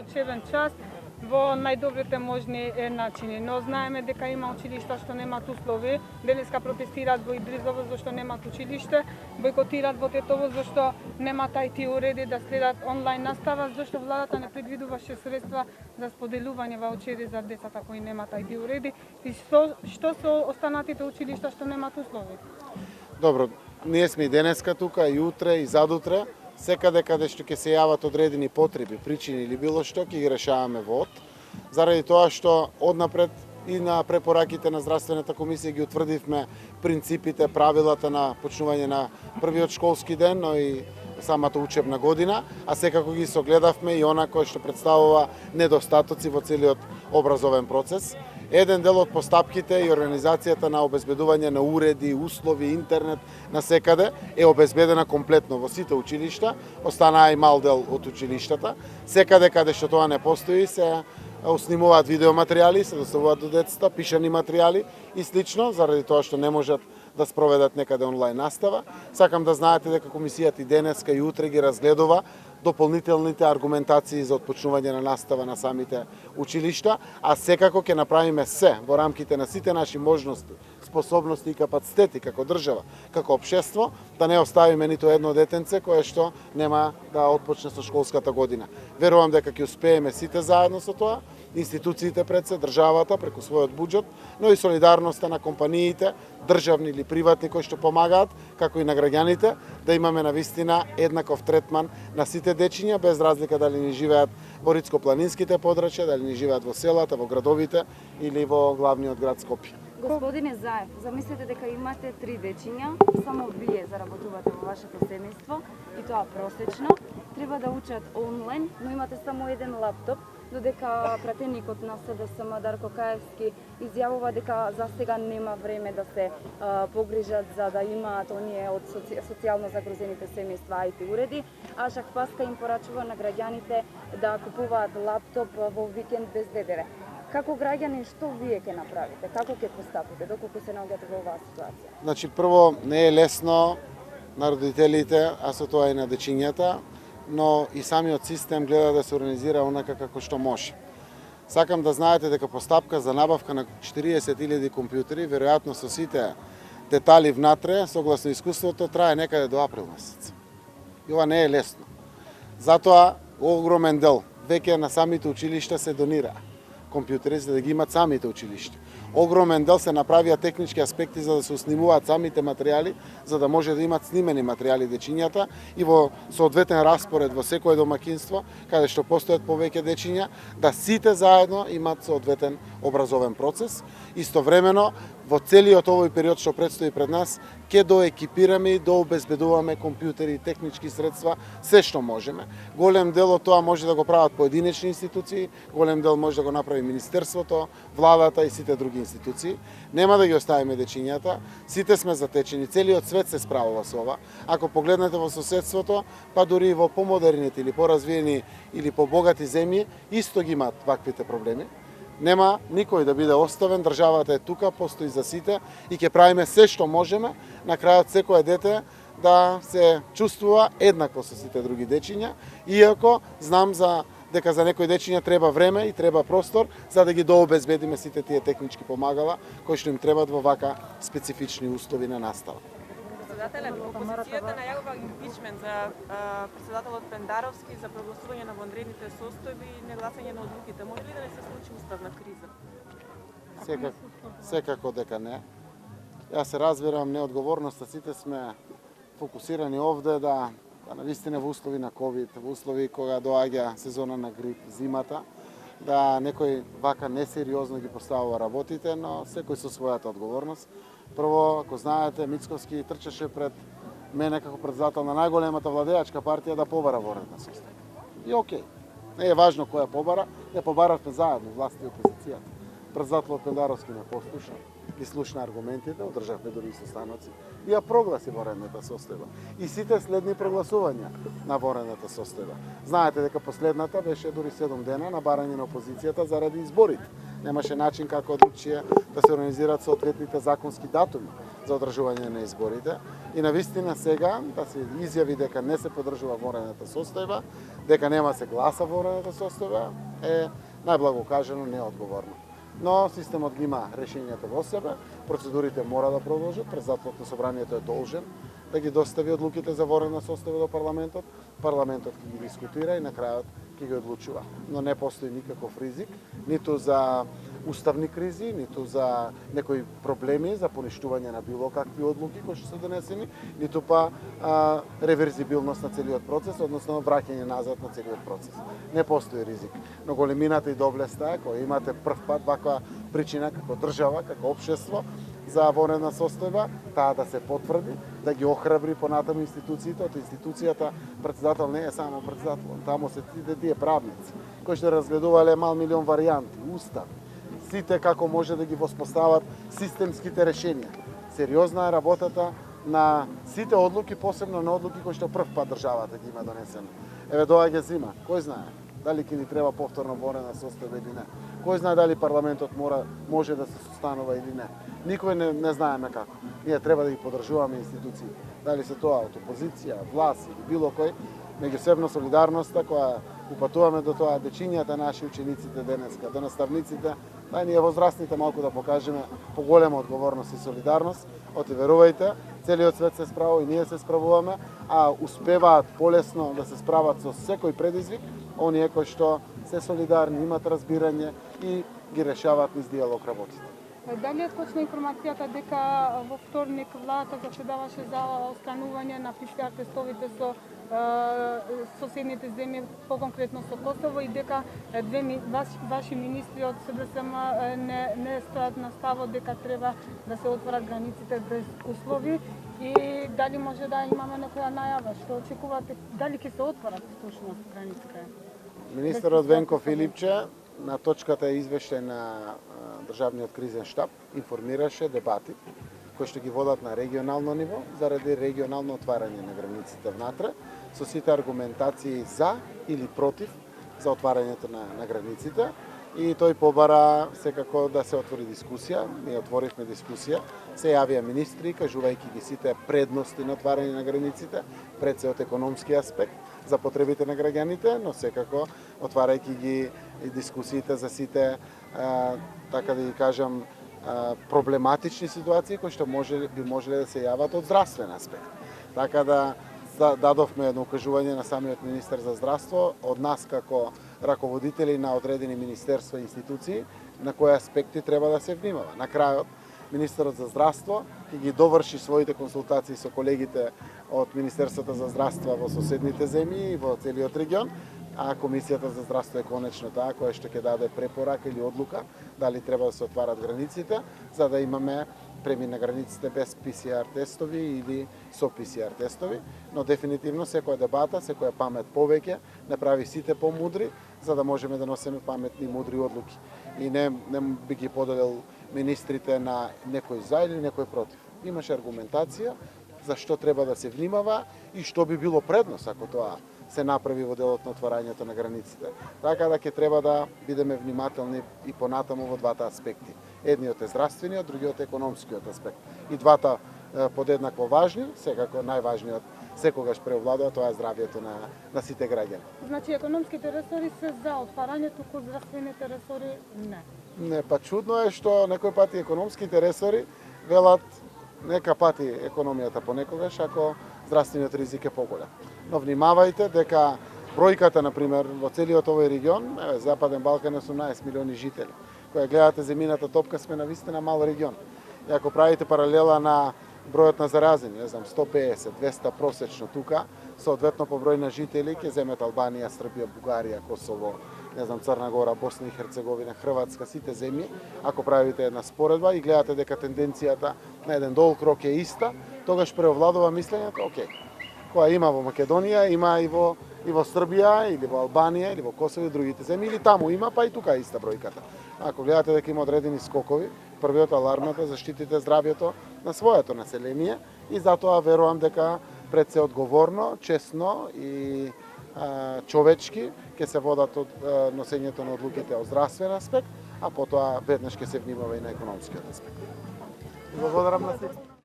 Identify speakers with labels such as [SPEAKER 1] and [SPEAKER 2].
[SPEAKER 1] учебен час во најдобрите можни начини. Но знаеме дека има училишта што немаат услови. Денеска протестираат во Идризово зашто немаат училиште, бойкотираат во Тетово зашто немаат IT уреди да следат онлайн настава, зашто владата не предвидуваше средства за споделување ваучери за децата кои немаат IT уреди. И што со останатите училишта што немаат услови?
[SPEAKER 2] Добро, ние сме и денеска тука, и утре, и задутре. Секаде каде што ќе се јават одредени потреби, причини или било што, ќе ги решаваме во ОД. Заради тоа што однапред и на препораките на Здравствената комисија ги утврдивме принципите, правилата на почнување на првиот школски ден, но и самата учебна година, а секако ги согледавме и она кој што представува недостатоци во целиот образовен процес. Еден дел од постапките и организацијата на обезбедување на уреди, услови, интернет на секаде е обезбедена комплетно во сите училишта, останаа и мал дел од училиштата. Секаде каде што тоа не постои се снимуваат видеоматеријали, се доставуваат до децата, пишани материјали и слично, заради тоа што не можат да спроведат некаде онлайн настава. Сакам да знаете дека комисијата и денеска и утре ги разгледува дополнителните аргументации за отпочнување на настава на самите училишта, а секако ќе направиме се во рамките на сите наши можности, способности и капацитети како држава, како општество, да не оставиме ниту едно детенце кое што нема да отпочне со школската година. Верувам дека ќе успееме сите заедно со тоа, институциите пред се, државата преку својот буџет, но и солидарноста на компаниите, државни или приватни кои што помагаат, како и на граѓаните, да имаме навистина еднаков третман на сите дечиња, без разлика дали ни живеат во Рицко-планинските подрачја, дали ни живеат во селата, во градовите или во главниот град Скопје.
[SPEAKER 3] Господине Заев, замислете дека имате 3 дечиња, само вие заработувате во вашето семејство и тоа просечно, треба да учат онлайн, но имате само еден лаптоп, додека пратеникот на СДСМ Дарко Каевски изјавува дека за сега нема време да се погрижат за да имаат оние од социјално загрозените семејства IT уреди, а Шах Паска им порачува на граѓаните да купуваат лаптоп во викенд без ДДВ. Како граѓани, што вие ќе направите? Како ќе постапите доколку се наоѓате во оваа ситуација?
[SPEAKER 2] Значи, прво, не е лесно на родителите, а со тоа и на дечињата, но и самиот систем гледа да се организира онака како што може. Сакам да знаете дека постапка за набавка на 40.000 компјутери, веројатно со сите детали внатре, согласно искуството, трае некаде до април месец. И ова не е лесно. Затоа огромен дел веќе на самите училишта се донира компјутери за да ги имат самите училишта. Огромен дел се направија технички аспекти за да се снимуваат самите материјали, за да може да имат снимени материјали дечињата и во соодветен распоред во секое домакинство, каде што постојат повеќе дечиња, да сите заедно имат соодветен образовен процес. Истовремено, во целиот овој период што предстои пред нас, ќе доекипираме и дообезбедуваме компјутери и технички средства, се што можеме. Голем дел од тоа може да го прават поединечни институции, голем дел може да го направи Министерството, владата и сите други институции. Нема да ги оставиме дечињата, сите сме затечени, целиот свет се справува со ова. Ако погледнете во соседството, па дури и во помодерните или поразвиени или побогати земји, исто ги имаат ваквите проблеми. Нема никој да биде оставен, државата е тука, постои за сите и ќе правиме се што можеме, на крајот секое дете да се чувствува еднакво со сите други дечиња, иако знам дека за некои дечиња треба време и треба простор за да ги дообезбедиме сите тие технички помагала кои што им требаат во вака специфични услови на настава.
[SPEAKER 4] Председателе, опозицијата најавува импичмент за председателот Пендаровски за прогласување на вонредните состојби и негласање на одлуките. Може ли да не се случи уставна криза?
[SPEAKER 2] Секако дека не. Јас се разбирам неодговорноста, сите сме фокусирани овде да навистина во услови на ковид, во услови кога доаѓа сезона на грип, зимата, да некој вака несериозно ги поставува работите, но секој со својата одговорност. Прво, ако знаете, Мицковски трчаше пред мене како председател на најголемата владеачка партија да побара вонредна состојба. И окей, не е важно која побара, ја побаравме заедно, власт и опозицијата. Председателот Пендаровски ме послуша, ги слушна аргументите, одржавме дури и состаноци и ја прогласи вонредната состојба. И сите следни прогласувања на вонредната состојба. Знаете дека последната беше дури 7 дена на барање на опозицијата заради изборите. Немаше начин како другчие да се организираат соодветните законски датуми. за одржување на изборите и навистина сега да се изјави дека не се поддржува ворената состојба, дека нема се гласа ворената состојба е најблаго кажано неодговорно. Но системот ги има решението во себе, процедурите мора да продолжат, председателот на собранието е должен да ги достави одлуките за ворена состојба до парламентот ќе ги дискутира и на крајот ќе ги одлучува. Но не постои никаков ризик, ниту за уставни кризи, ниту за некои проблеми за поништување на било какви одлуки кои што се донесени, ниту па реверзибилност на целиот процес, односно враќање назад на целиот процес. Не постои ризик. Но големината и доблеста е која имате прв пат ваква причина како држава, како општество за ворена состојба, таа да се потврди, да ги охрабри понатаму институциите, од институцијата председател не е само председател, таму се тие правници кои што разгледувале мал милион варијанти, устав, сите како може да ги воспостават системските решенија. Сериозна е работата на сите одлуки, посебно на одлуки кои што прв пат државата ги има донесено. Еве доаѓа зима, кој знае дали ќе ни треба повторно ворена состојба или не. Кој знае дали парламентот може да се состанува или не. Никој не знаеме како. Ние треба да ги поддржуваме институции. Дали се тоа од опозиција, власт или било кој, меѓусебно солидарноста која упатуваме до тоа дечињата наши учениците денеска, до наставниците, да ние возрастните малку да покажеме поголема одговорност и солидарност. Оти верувајте, целиот свет се справува и ние се справуваме, а успеваат полесно да се справат со секој предизвик оние кои што се солидарни, имат разбирање и ги решаваат низ диалог работите.
[SPEAKER 1] Дали е точна информацијата дека во вторник владата заседаваше за останување на ПЦР тестовите со соседните земји, поконкретно со Косово, и дека ваши министри од СДСМ не стојат на ставот дека треба да се отворат границите без услови, и дали може да имаме некоја најава, што очекувате, дали ќе се отворат точно границите?
[SPEAKER 2] Министерот Венко Филипче на точката извештај на Државниот кризен штаб информираше дебати кои што ги водат на регионално ниво заради регионално отварање на границите внатре, со сите аргументации за или против за отварањето на границите, и тој побара секако да се отвори дискусија. Ние отворивме дискусија, се јавија министри кажувајќи ги сите предности на отварање на границите, пред се од економски аспект за потребите на граѓаните, но секако отварајќи ги дискусиите за сите, така да ги кажам, проблематични ситуации кои што би можеле да се јават од здравствен аспект. Така да дадовме едно укажување на самиот министер за здравство, од нас како раководители на одредени министерства и институции, на кои аспекти треба да се внимава. На крајот, министерот за здравство ќе ги доврши своите консултации со колегите од Министерството за здравство во соседните земји и во целиот регион, а Комисијата за здравство е конечно таа која што ќе даде препорака или одлука дали треба да се отварат границите, за да имаме премин на границите без ПЦР тестови или со ПЦР тестови, но дефинитивно секоја дебата, секоја памет повеќе не прави сите помудри, за да можеме да носиме паметни и мудри одлуки. И не би ги поделил министрите на некој за или некој против. Имаше аргументација за што треба да се внимава и што би било предност ако тоа се направи во делот на отварањето на границите. Така да ќе треба да бидеме внимателни и понатаму во двата аспекти. Едниот е здравствениот, другиот е економскиот аспект. И двата подеднакво важни, секако најважниот секогаш преовладува, тоа е здравјето на сите граѓани.
[SPEAKER 1] Значи економските ресори се за отварање, туку здравствените ресори не.
[SPEAKER 2] Не, па чудно е што некој пати економските ресори велат нека пати економијата понекогаш ако здравствениот ризик е поголем. Но внимавајте дека бројката, например, во целиот овој регион, Западен Балкан е 18 милиони жители. Кога гледате земјината топка, сме навистина мал регион. И ако правите паралела на бројот на заразени, 150, 200 просечно тука, соодветно по број на жители ќе земете Албанија, Србија, Бугарија, Косово, Црна Гора, Босна и Херцеговина, Хрватска, сите земји, ако правите една споредба и гледате дека тенденцијата на еден долг рок е иста, тогаш преовладува мислењето, окей, која има во Македонија, има и во Србија, или во Албанија, или во Косово и другите земји, или таму има, па и тука е иста бројката. Ако гледате дека има одредени скокови, првиот алармата заштитите здравјето на своето население и затоа верувам дека пред се одговорно, честно и човечки ќе се водат од носењето на одлуките од здравствен аспект, а потоа веднаш ќе се внимава и на економскиот аспект. Благодарам на сите.